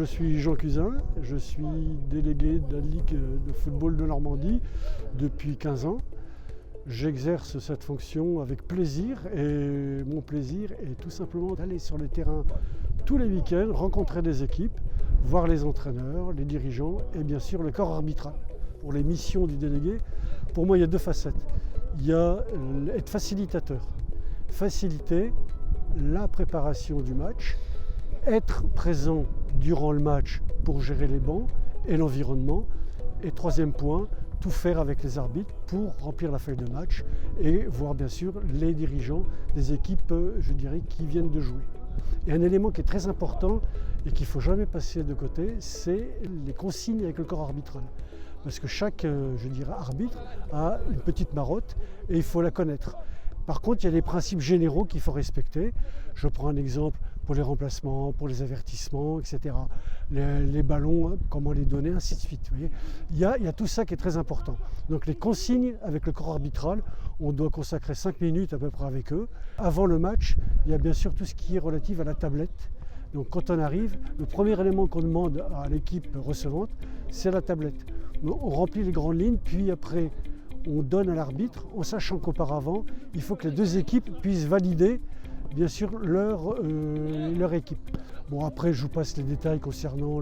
je suis Jean Cusin, je suis délégué de la Ligue de football de Normandie depuis 15 ans. J'exerce cette fonction avec plaisir et mon plaisir est tout simplement d'aller sur le terrain tous les week-ends, rencontrer des équipes, voir les entraîneurs, les dirigeants et bien sûr le corps arbitral. Pour les missions du délégué, pour moi il y a deux facettes. Il y a être facilitateur, faciliter la préparation du match, être présent durant le match pour gérer les bancs et l'environnement. Et troisième point, tout faire avec les arbitres pour remplir la feuille de match et voir bien sûr les dirigeants des équipes, je dirais, qui viennent de jouer. Et un élément qui est très important et qu'il ne faut jamais passer de côté, c'est les consignes avec le corps arbitral. Parce que chaque, je dirais, arbitre a une petite marotte et il faut la connaître. Par contre, il y a des principes généraux qu'il faut respecter. Je prends un exemple pour les remplacements, pour les avertissements, etc. Les ballons, comment les donner, ainsi de suite. Vous voyez, il y a tout ça qui est très important. Donc les consignes avec le corps arbitral, on doit consacrer 5 minutes à peu près avec eux. Avant le match, il y a bien sûr tout ce qui est relatif à la tablette. Donc quand on arrive, le premier élément qu'on demande à l'équipe recevante, c'est la tablette. On remplit les grandes lignes, puis après, on donne à l'arbitre, en sachant qu'auparavant, il faut que les deux équipes puissent valider, bien sûr, leur équipe. Bon, après, je vous passe les détails concernant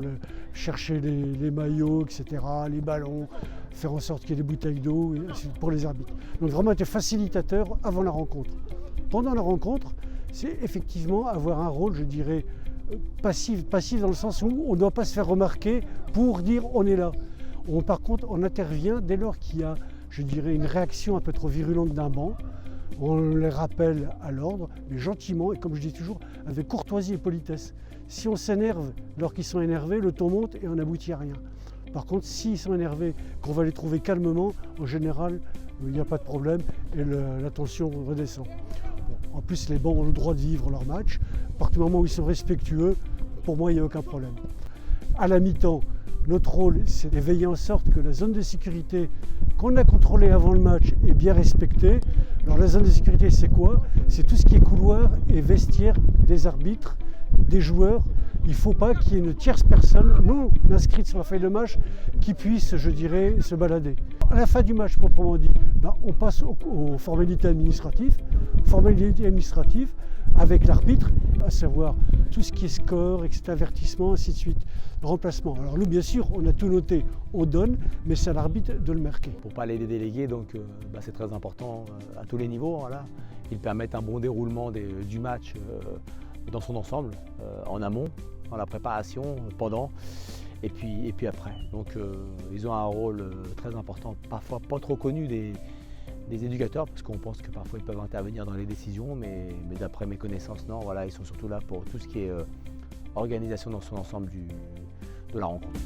chercher les maillots, etc., les ballons, faire en sorte qu'il y ait des bouteilles d'eau pour les arbitres. Donc vraiment être facilitateur avant la rencontre. Pendant la rencontre, c'est effectivement avoir un rôle, je dirais, passif dans le sens où on ne doit pas se faire remarquer pour dire on est là. Par contre, on intervient dès lors qu'il y a, je dirais, une réaction un peu trop virulente d'un banc. On les rappelle à l'ordre, mais gentiment, et comme je dis toujours, avec courtoisie et politesse. Si on s'énerve lors qu'ils sont énervés, le ton monte et on n'aboutit à rien. Par contre, s'ils sont énervés, qu'on va les trouver calmement, en général, il n'y a pas de problème et la tension redescend. Bon, en plus, les bancs ont le droit de vivre leur match. À partir du moment où ils sont respectueux, pour moi, il n'y a aucun problème. À la mi-temps, notre rôle, c'est de veiller en sorte que la zone de sécurité qu'on a contrôlée avant le match est bien respectée. Alors la zone de sécurité, c'est quoi? C'est tout ce qui est couloir et vestiaire des arbitres, des joueurs. Il ne faut pas qu'il y ait une tierce personne non inscrite sur la feuille de match qui puisse, je dirais, se balader. À la fin du match, proprement dit, on passe aux formalités administratives. Formalités administratives avec l'arbitre, à savoir tout ce qui est score, etc., avertissement, ainsi de suite, remplacement. Alors nous, bien sûr, on a tout noté, on donne, mais c'est à l'arbitre de le marquer. Pour parler des délégués, donc c'est très important à tous les niveaux. Voilà. Ils permettent un bon déroulement du match dans son ensemble, en amont, dans la préparation, pendant et puis après. Donc ils ont un rôle très important, parfois pas trop connu des éducateurs, parce qu'on pense que parfois ils peuvent intervenir dans les décisions, mais d'après mes connaissances, non, voilà, ils sont surtout là pour tout ce qui est organisation dans son ensemble de la rencontre.